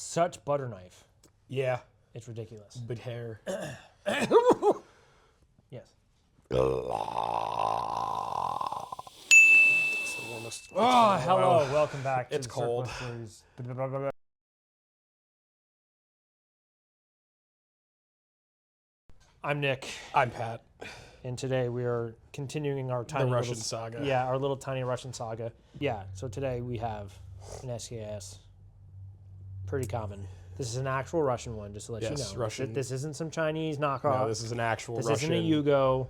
such butter knife. Yeah. It's ridiculous. Big hair. Yes. Oh, Hello. Welcome back to It's the cold. Surplus Brews. I'm Nick, I'm Pat. and today we are continuing our tiny Russian little, saga. Yeah, our little tiny Russian saga. Yeah, so today we have an SKS. Pretty common. This is an actual Russian one, just to let you know. Russian. This isn't some Chinese knockoff. No, this is an actual This Russian. isn't a Yugo.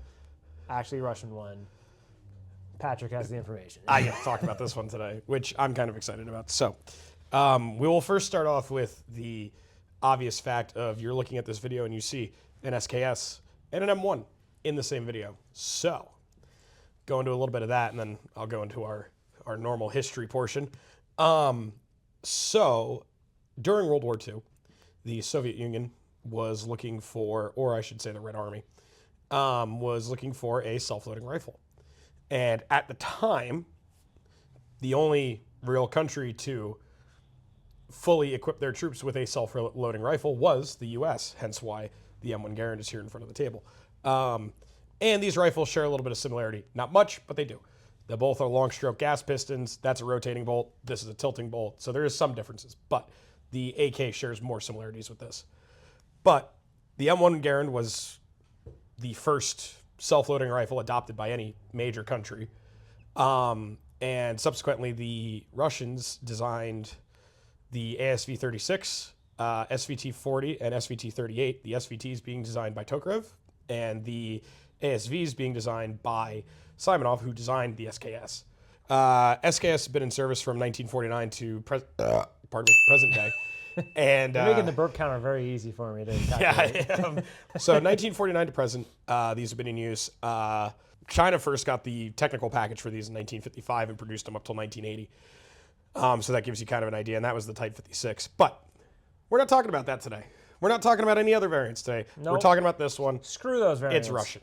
Actually Russian one. Patrick has the information. I get to talk about this one today, which I'm kind of excited about. So, we will first start off with the obvious fact of you're looking at this video and you see an SKS and an M1 in the same video. So, go into a little bit of that, and then I'll go into our normal history portion. So, during World War II, the Soviet Union was looking for, or I should say the Red Army, was looking for a self-loading rifle. And at the time, the only real country to fully equip their troops with a self-loading rifle was the U.S., hence why the M1 Garand is here in front of the table. And these rifles share a little bit of similarity. Not much, but they do. They both are long-stroke gas pistons. That's a rotating bolt. This is a tilting bolt. So there is some differences, but the AK shares more similarities with this. But the M1 Garand was the first self-loading rifle adopted by any major country. And subsequently, the Russians designed the ASV-36, SVT-40, and SVT-38. The SVTs being designed by Tokarev, and the ASVs being designed by Simonov, who designed the SKS. SKS has been in service from 1949 to present day. And You're making the burp counter very easy for me to calculate. yeah, I am. So 1949 to present, these have been in use. China first got the technical package for these in 1955 and produced them up till 1980. So that gives you kind of an idea, and that was the Type 56. But we're not talking about that today. We're not talking about any other variants today. Nope. We're talking about this one. Screw those variants. It's Russian.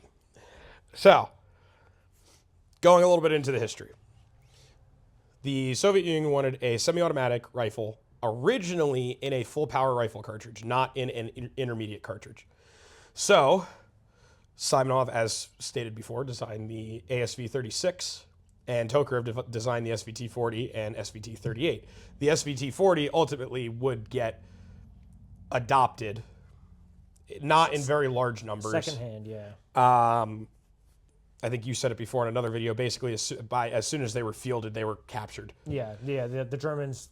So, going a little bit into the history. The Soviet Union wanted a semi-automatic rifle originally in a full power rifle cartridge, not in an intermediate cartridge. So, Simonov, as stated before, designed the ASV-36, and Tokarev designed the SVT-40 and SVT-38. The SVT-40 ultimately would get adopted, not in very large numbers. Secondhand, yeah. I think you said it before in another video. Basically, as soon as they were fielded, they were captured. Yeah. The Germans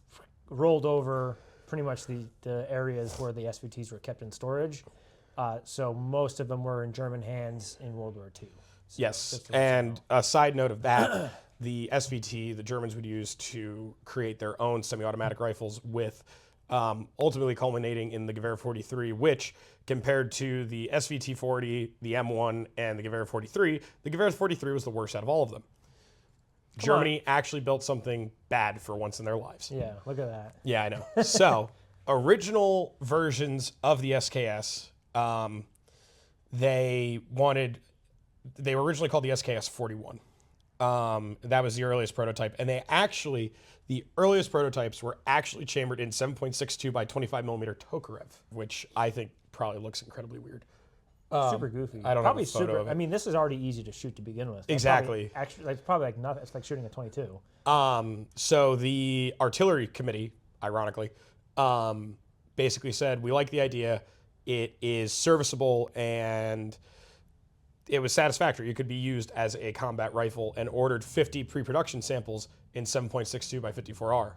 rolled over pretty much the areas where the SVTs were kept in storage. So most of them were in German hands in World War II. So Yes, and a side note of that, the SVT, the Germans would use to create their own semi-automatic rifles with ultimately culminating in the Gewehr 43, which compared to the SVT-40, the M1, and the Gewehr 43, the Gewehr 43 was the worst out of all of them. Germany actually built something bad for once in their lives. Yeah, look at that. Yeah, I know. So, original versions of the SKS, they were originally called the SKS 41. That was the earliest prototype. And the earliest prototypes were actually chambered in 7.62 by 25 millimeter Tokarev, which I think probably looks incredibly weird. Super goofy. I don't probably have a photo super. of it. I mean, this is already easy to shoot to begin with. Exactly. It's probably like nothing. It's like shooting a 22. So the artillery committee, ironically, basically said, we like the idea. It is serviceable and it was satisfactory. It could be used as a combat rifle, and ordered 50 pre-production samples in 7.62 by 54R.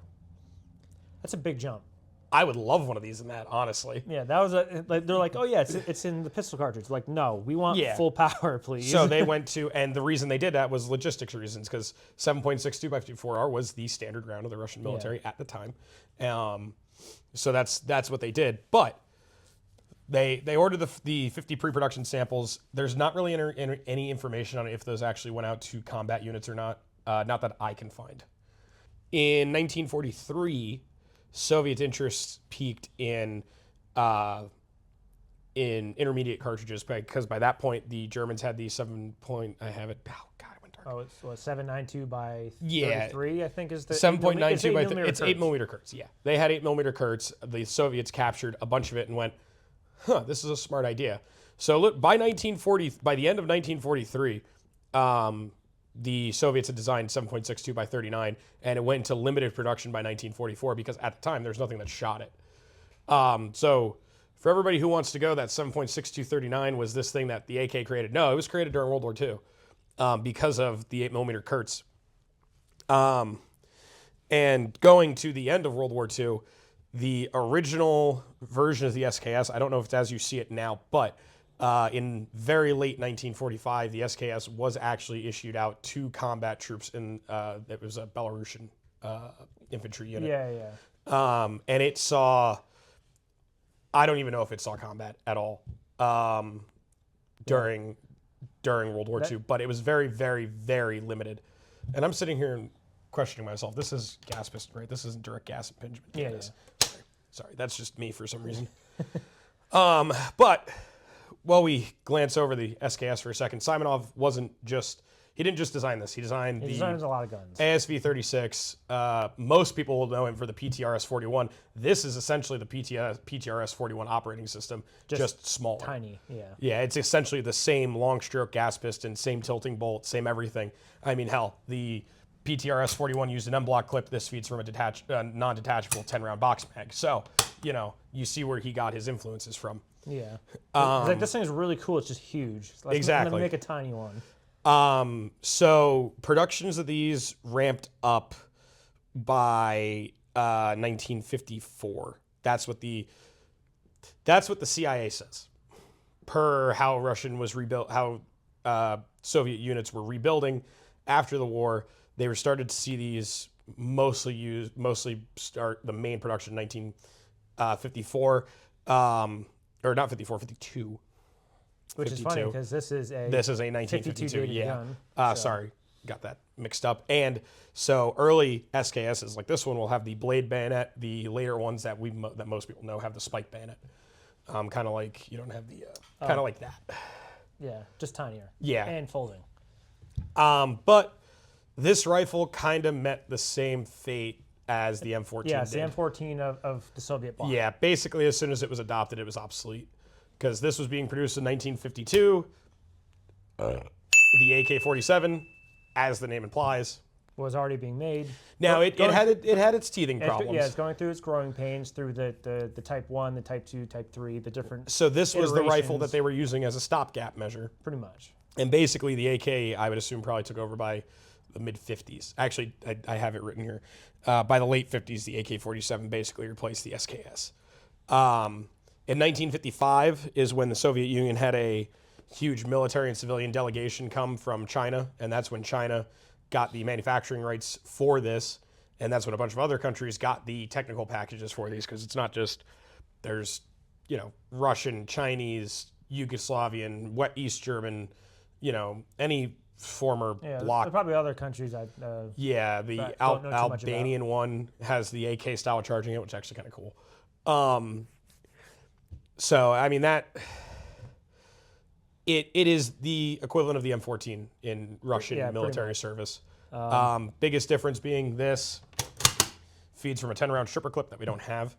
That's a big jump. I would love one of these in that, honestly. Yeah, that was they're like, oh yeah, it's in the pistol cartridge. Like, no, we want full power, please. So they went to, and the reason they did that was logistics reasons, because 7.62 by 54R was the standard round of the Russian military at the time. So that's what they did. But they ordered the 50 pre-production samples. There's not really any information on if those actually went out to combat units or not. Not that I can find. In 1943, Soviet interest peaked in intermediate cartridges, because by that point the Germans had the 7. I have it. Oh God, it went dark. Oh, it's what, 792 by Yeah. 33, I think is the 7.92 by it's 8 Kurtz. millimeter Kurtz. Yeah, they had 8 millimeter Kurtz. The Soviets captured a bunch of it and went, "Huh, this is a smart idea." So look, by the end of 1943, the Soviets had designed 7.62 by 39, and it went into limited production by 1944 because at the time there's nothing that shot it. So for everybody who wants to go, that 7.6239 was this thing that the AK created. No, it was created during World War II because of the 8 millimeter Kurtz. And going to the end of World War II, the original version of the SKS, I don't know if it's as you see it now, but in very late 1945, the SKS was actually issued out to combat troops, and it was a Belarusian infantry unit. Yeah. And it saw, I don't even know if it saw combat at all during World War II, but it was very, very, very limited. And I'm sitting here and questioning myself. This is gas piston, right? This isn't direct gas impingement. Yeah. Sorry, that's just me for some reason. But while we glance over the SKS for a second, Simonov he didn't just design this. He designed designs a lot of guns. ASV-36. Most people will know him for the PTRS-41. This is essentially the PTRS-41 operating system, just smaller. Tiny, yeah. Yeah, it's essentially the same long stroke gas piston, same tilting bolt, same everything. I mean, hell, the PTRS-41 used an M-block clip. This feeds from a non-detachable 10-round box mag. So, you see where he got his influences from. Yeah. Like, this thing is really cool. It's just huge. Let me make a tiny one. So productions of these ramped up by 1954. That's what the CIA says. Per how Russian was rebuilt, how Soviet units were rebuilding after the war, they were started to see these mostly start the main production in 1954, or not 54, 52. Which 52. Is funny because this is a 1952. Yeah. Gun, Sorry, got that mixed up. And so early SKSs like this one will have the blade bayonet. The later ones that most people know have the spike bayonet. Kind of like you don't have the kind of like that. Yeah, just tinier. Yeah, and folding. But this rifle kind of met the same fate as the M14. Yeah, it's the M14 of the Soviet bloc. Yeah, basically as soon as it was adopted, it was obsolete. Because this was being produced in 1952. The AK-47, as the name implies, was already being made. Now it had its teething problems. Yeah, it's going through its growing pains through the Type 1, the Type 2, Type 3, the different. So this was the rifle that they were using as a stopgap measure. Pretty much. And basically the AK, I would assume, probably took over by the mid-50s. Actually, I have it written here. By the late 50s, the AK-47 basically replaced the SKS. In 1955 is when the Soviet Union had a huge military and civilian delegation come from China, and that's when China got the manufacturing rights for this, and that's when a bunch of other countries got the technical packages for these, because it's not just, there's, Russian, Chinese, Yugoslavian, East German, any former bloc. There's probably other countries the Albanian one has the AK style charging it, which is actually kind of cool. So, I mean, it is the equivalent of the M14 in Russian military service. Biggest difference being this feeds from a 10-round stripper clip that we don't have.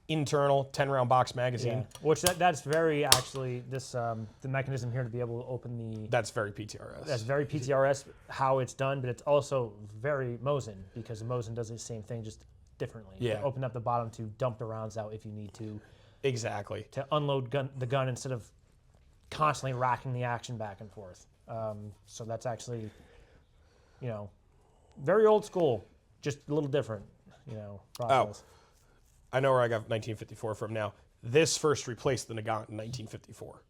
Internal 10-round box magazine. Yeah. Which that's very actually the mechanism here to be able to open the. That's very PTRS. That's very PTRS how it's done, but it's also very Mosin because the Mosin does the same thing just differently. Yeah. To open up the bottom to dump the rounds out if you need to. Exactly. To unload the gun instead of constantly racking the action back and forth. So that's actually, very old school, just a little different, process. Oh, I know where I got 1954 from now. This first replaced the Nagant in 1954.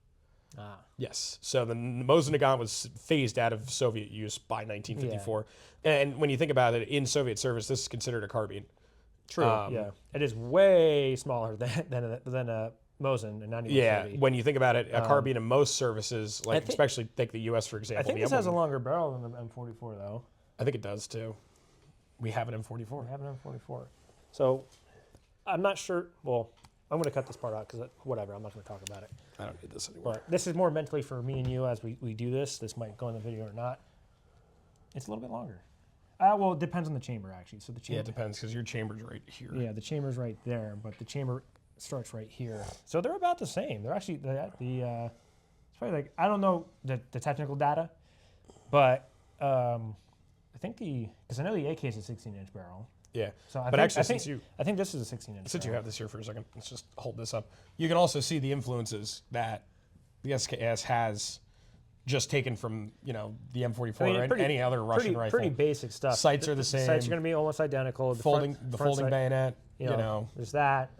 Ah. Yes. So the Mosin Nagant was phased out of Soviet use by 1954. Yeah. And when you think about it, in Soviet service, this is considered a carbine. True. Yeah, it is way smaller than a Mosin, and 91. Yeah, when you think about it, a carbine in most services, especially take the U.S. for example. I think this has a longer barrel than the M44, though. I think it does too. We have an M44. We have an M44. So I'm not sure. Well, I'm going to cut this part out because whatever. I'm not going to talk about it. I don't need this anymore. But this is more mentally for me and you as we do this. This might go in the video or not. It's a little bit longer. Well, it depends on the chamber, actually. So the chamber. Yeah, it depends because your chamber's right here. Yeah, the chamber's right there, but the chamber starts right here. So they're about the same. They're actually it's probably like, I don't know the technical data, but I think because I know the AK is a 16-inch barrel. Yeah. So But actually, I think this is a 16-inch. since you have this here for a second, let's just hold this up. You can also see the influences that the SKS has just taken from, the M44 or any other Russian rifle. Pretty basic stuff. Sights are the same. Sights are going to be almost identical. The folding front sight, bayonet, There's that.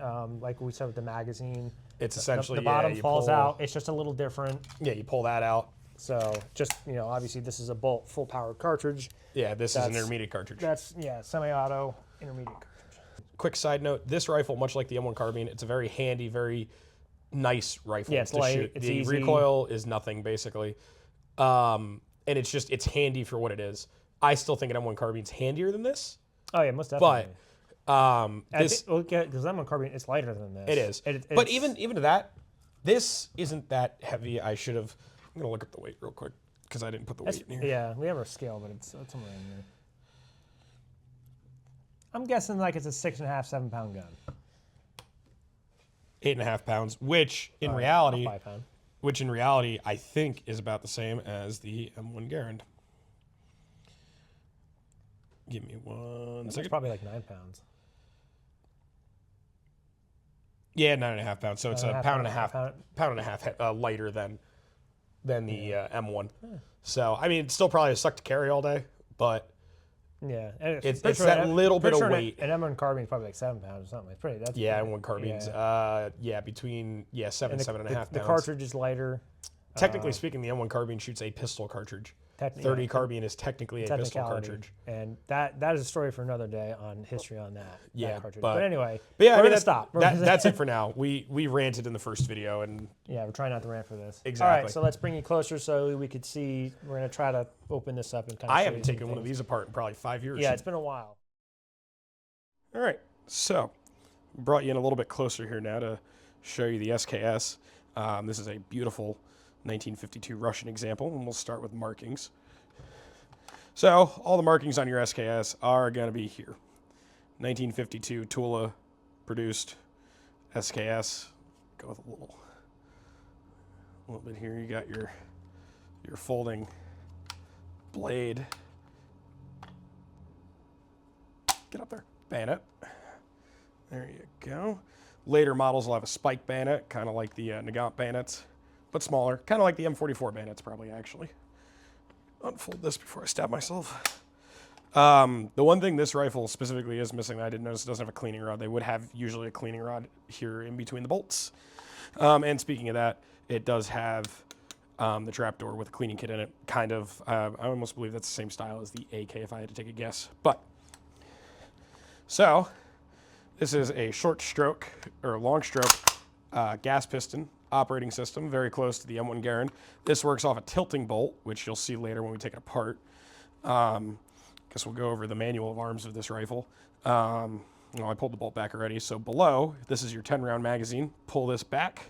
Like we said with the magazine. It's essentially the bottom falls out. It's just a little different. Yeah, you pull that out. So just, obviously this is a bolt full powered cartridge. Yeah, this is an intermediate cartridge. That's, semi-auto intermediate cartridge. Quick side note, this rifle, much like the M1 carbine, it's a very handy, very nice rifle it's to light, shoot. it's the easy. recoil is nothing, basically. And it's handy for what it is. I still think an M1 carbine's handier than this. Oh, yeah, most definitely. But because M1 carbine, it's lighter than this. It is. But even to that, this isn't that heavy. I'm going to look up the weight real quick because I didn't put the weight in here. Yeah, we have our scale, but it's somewhere in there. I'm guessing like it's a 6.5, 7 pound gun. 8.5 pounds, which in reality, 5 pound. I think is about the same as the M1 Garand. Give me 1 second. It's probably like 9 pounds. Yeah, 9.5 pounds. So it's a pound and a half lighter than the M1. So I mean, it's still probably a suck to carry all day, but yeah, it's that little bit of weight. An M1 carbine is probably like 7 pounds or something. It's pretty. That's M1 carbines. Between 7 and 7.5 pounds. The cartridge is lighter. Technically speaking, the M1 carbine shoots a pistol cartridge. 30 carbine is technically a pistol cartridge. And that is a story for another day on history on that. Yeah, that cartridge. But anyway, we're going to stop. That's it for now. We ranted in the first video, and yeah, we're trying not to rant for this. Exactly. All right, so let's bring you closer so we could see. We're going to try to open this up and kind of. I haven't taken one of these apart in probably 5 years. Yeah, it's been a while. All right, so brought you in a little bit closer here now to show you the SKS. This is a beautiful 1952 Russian example, and we'll start with markings. So all the markings on your SKS are going to be here. 1952 Tula produced SKS. Go with a little bit here. You got your folding blade. Get up there. Bayonet. There you go. Later models will have a spike bayonet, kind of like the Nagant bayonets, but smaller. Kind of like the M44 bayonets, probably, actually. Unfold this before I stab myself. The one thing this rifle specifically is missing that I didn't notice, it doesn't have a cleaning rod. They would have usually a cleaning rod here in between the bolts. And speaking of that, it does have the trapdoor with a cleaning kit in it. Kind of, I almost believe that's the same style as the AK if I had to take a guess. But, so, this is a short stroke, or long stroke, gas piston operating system, very close to the M1 Garand. This works off a tilting bolt, which you'll see later when we take it apart. Guess we'll go over the manual of arms of this rifle. I pulled the bolt back already. So below, this is your 10-round magazine. Pull this back,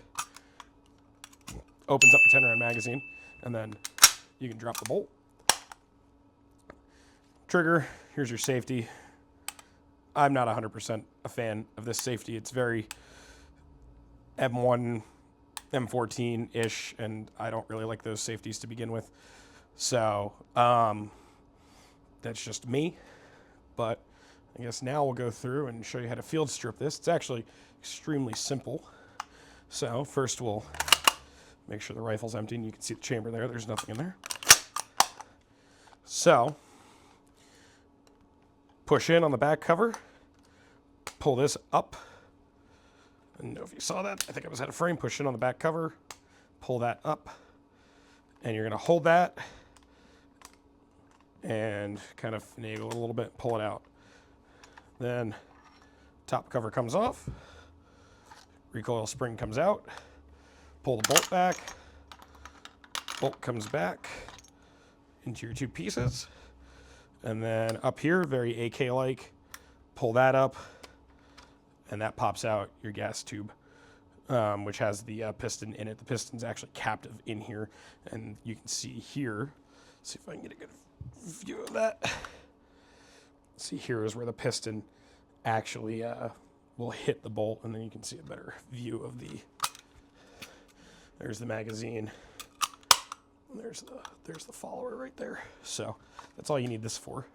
opens up the 10-round magazine, and then you can drop the bolt. Trigger, here's your safety. I'm not 100% a fan of this safety. It's very M1, M14-ish, and I don't really like those safeties to begin with. So that's just me. But I guess now we'll go through and show you how to field strip this. It's actually extremely simple. So first we'll make sure the rifle's empty, and you can see the chamber there. There's nothing in there. So push in on the back cover, pull this up. I don't know if you saw that. I think I was out of frame. Push in on the back cover, pull that up, and you're going to hold that and kind of finagle it a little bit, pull it out. Then top cover comes off, recoil spring comes out, pull the bolt back, bolt comes back into your two pieces, and then up here, very AK-like, pull that up, and that pops out your gas tube, which has the piston in it. The piston's actually captive in here, and you can see here, see if I can get a good view of that. See, here is where the piston actually will hit the bolt, and then you can see a better view of the. There's the magazine. There's the follower right there. So that's all you need this for.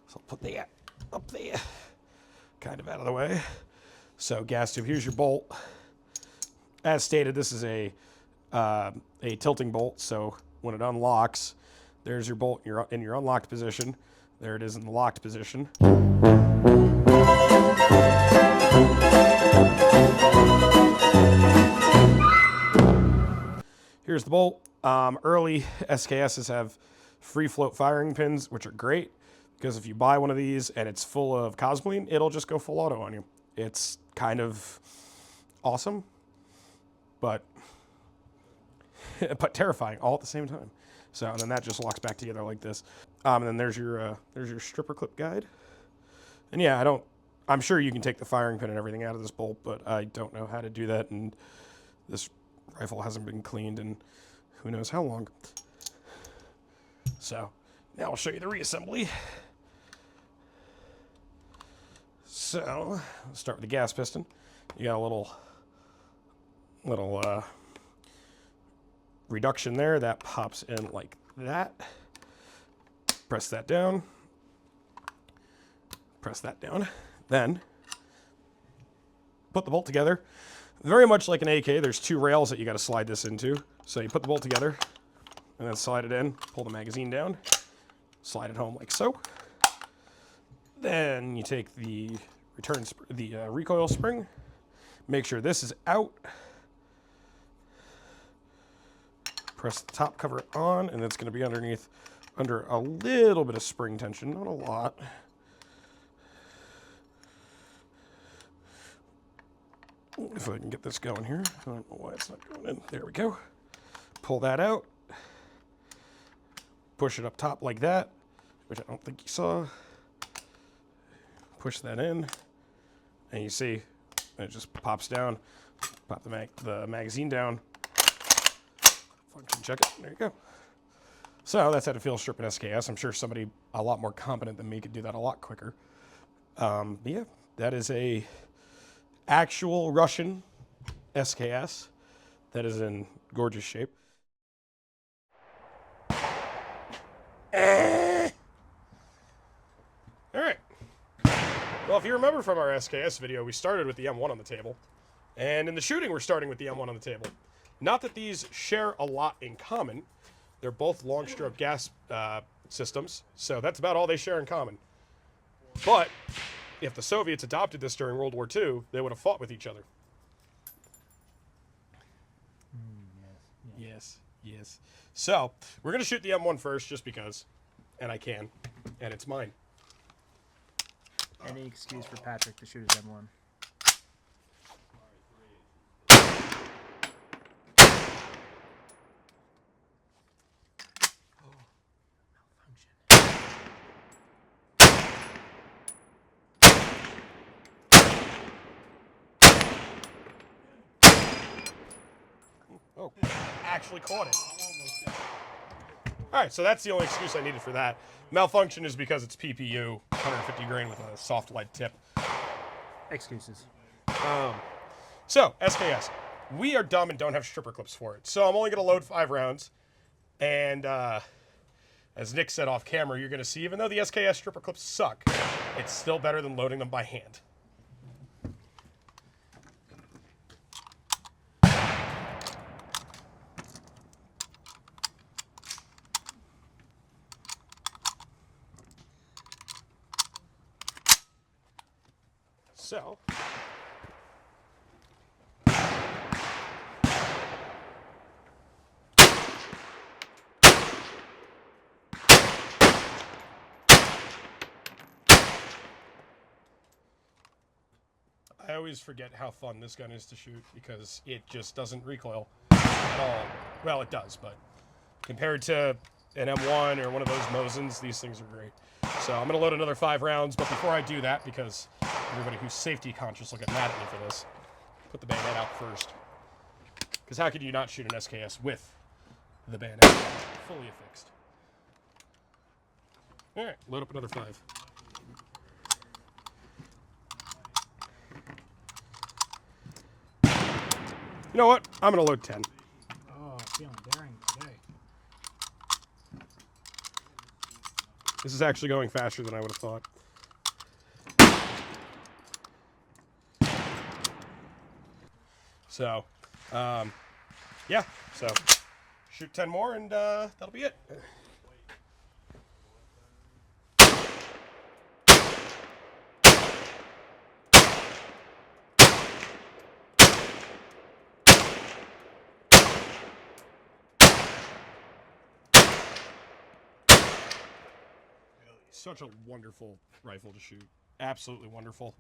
So I'll put that up there, kind of out of the way. So gas tube. Here's your bolt. As stated, this is a tilting bolt. So when it unlocks, there's your bolt in your unlocked position. There it is in the locked position. Here's the bolt. Early SKSs have free float firing pins, which are great because if you buy one of these and it's full of Cosmoline, it'll just go full auto on you. It's kind of awesome, but terrifying all at the same time. So and then that just locks back together like this. And then there's your stripper clip guide. And yeah, I'm sure you can take the firing pin and everything out of this bolt, but I don't know how to do that, and this rifle hasn't been cleaned in who knows how long. So now I'll show you the reassembly. So let's start with the gas piston. You got a little reduction there that pops in like that. Press that down. Press that down. Then put the bolt together. Very much like an AK, there's two rails that you got to slide this into. So you put the bolt together and then slide it in, pull the magazine down, slide it home like so. Then you take the recoil spring, make sure this is out. Press the top cover on, and it's going to be under a little bit of spring tension, not a lot. If I can get this going here. I don't know why it's not going in. There we go. Pull that out. Push it up top like that, which I don't think you saw. Push that in, and you see it just pops down. Pop the magazine down. Function check it. There you go. So that's how to feel strip an SKS. I'm sure somebody a lot more competent than me could do that a lot quicker. Yeah, that is a actual Russian SKS that is in gorgeous shape. All right. Well, if you remember from our SKS video, we started with the M1 on the table. And in the shooting, we're starting with the M1 on the table. Not that these share a lot in common. They're both long stroke gas systems, so that's about all they share in common. But if the Soviets adopted this during World War II, they would have fought with each other. Yes. So we're going to shoot the M1 first just because, and I can, and it's mine. Any excuse for Patrick to shoot his M1. Oh, actually caught it. All right, so that's the only excuse I needed for that. Malfunction is because it's PPU, 150 grain with a soft lead tip. Excuses. So, SKS. We are dumb and don't have stripper clips for it. So I'm only going to load 5 rounds. And as Nick said off camera, you're going to see, even though the SKS stripper clips suck, it's still better than loading them by hand. So, I always forget how fun this gun is to shoot because it just doesn't recoil at all. Well, it does, but compared to an M1 or one of those Mosins, these things are great. So I'm going to load another 5 rounds, but before I do that, because everybody who's safety conscious will get mad at me for this, put the bayonet out first. Because how could you not shoot an SKS with the bayonet fully affixed? All right, load up another 5. You know what? I'm gonna load 10. Oh, feeling daring today. This is actually going faster than I would have thought. So, yeah. So, shoot 10 more, and that'll be it. Such a wonderful rifle to shoot. Absolutely wonderful.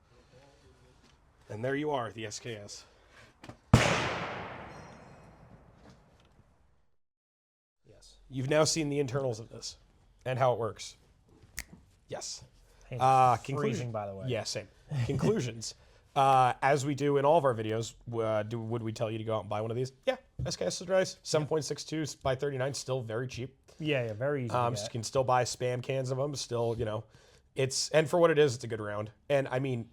And there you are, the SKS. Yes. You've now seen the internals of this and how it works. Yes. Freezing, by the way. Yeah, same. Conclusions. As we do in all of our videos, would we tell you to go out and buy one of these? Yeah, SKS is nice. 7.62 by 39, still very cheap. Yeah, very easy to You get. can still buy spam cans of them. Still, you know, and for what it is, it's a good round. And I mean,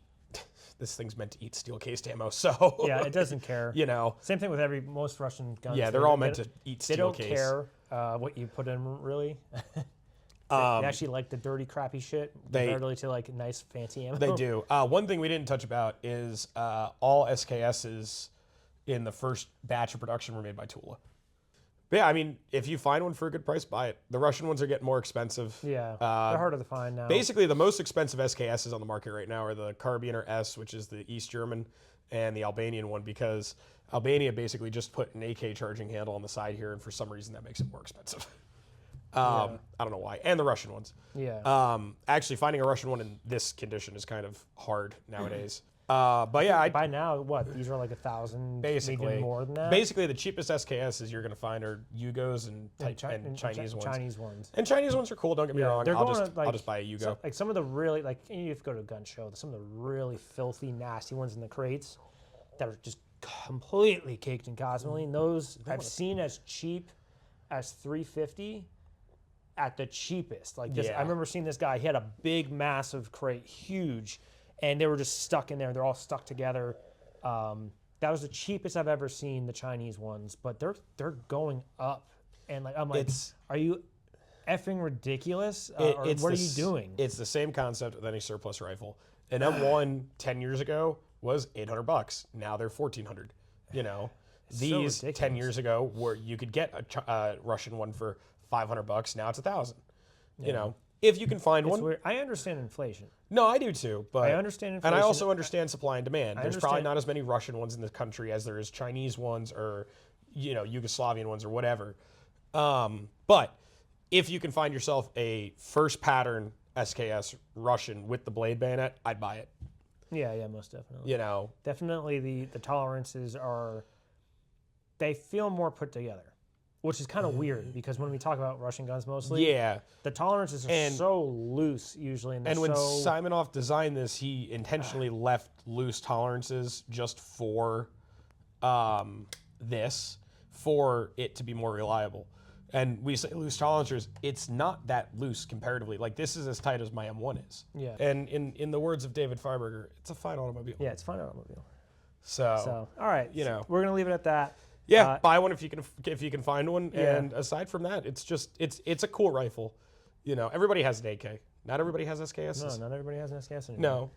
this thing's meant to eat steel cased ammo, so Yeah, it doesn't care. You know, Same thing with most Russian guns. yeah, they're all meant to eat They steel don't case. care what you put in, really. They actually like the dirty, crappy shit compared to like nice, fancy ammo. They do. One thing we didn't touch about is all SKSs in the first batch of production were made by Tula. But yeah, I mean, if you find one for a good price, buy it. The Russian ones are getting more expensive. Yeah, they're harder to find now. Basically, the most expensive SKSs on the market right now are the Carbiner S, which is the East German, and the Albanian one, because Albania basically just put an AK charging handle on the side here, and for some reason that makes it more expensive. I don't know why. And the Russian ones. Yeah. Actually, finding a Russian one in this condition is kind of hard nowadays. But yeah, By now, what? These are like 1,000, basically maybe more than that. Basically, the cheapest SKSs you're going to find are Yugos and Chinese ones. Chinese ones. And Chinese ones are cool. Don't get me wrong. They're I'll going just buy a Yugo. Like some of the really, like, you have to go to a gun show. Some of the really filthy, nasty ones in the crates that are just completely caked in gasoline. Those I've seen as cheap as $350 at the cheapest. Like this, Yeah. I remember seeing this guy. He had a big, massive crate, huge, and they were just stuck in there. They're all stuck together. That was the cheapest I've ever seen, the Chinese ones, but they're going up. And like I'm like, are you effing ridiculous? Or what are you doing? It's the same concept with any surplus rifle. An M1 10 years ago was $800. Now they're $1,400. You know, these 10 years ago where you could get a Russian one for $500. Now it's $1,000. You know, if you can find one. Weird. I understand inflation. No, I do too. But I understand inflation. And I also understand supply and demand. There's probably understand. not as many Russian ones in the country as there is Chinese ones or, you know, Yugoslavian ones or whatever. But if you can find yourself a first pattern SKS Russian with the blade bayonet, I'd buy it. Yeah, most definitely. You know, Definitely the tolerances they feel more put together, which is kind of weird because when we talk about Russian guns mostly, yeah. the tolerances are so loose usually. And when Simonov designed this, he intentionally left loose tolerances just for this, for it to be more reliable. And we say loose tolerances, it's not that loose comparatively. Like, this is as tight as my M1 is. Yeah. And in the words of David Freiberger, it's a fine automobile. Yeah, it's a fine automobile. So all right, you know, we're gonna leave it at that. Yeah, buy one if you can find one. Yeah. And aside from that, it's a cool rifle. You know, everybody has an AK. Not everybody has SKSs. No, not everybody has an SKS anymore. No.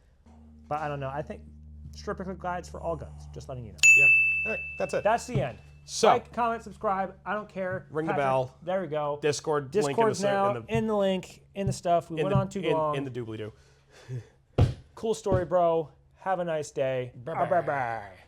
But I don't know. I think stripper clip guides for all guns. Just letting you know. Yeah. All right, that's it. That's the end. So, like, comment, subscribe. I don't care. Ring the bell. There we go. Discord's now in the link, in the stuff. We went on too long. In the doobly-doo. Cool story, bro. Have a nice day. Bye-bye. Bye-bye.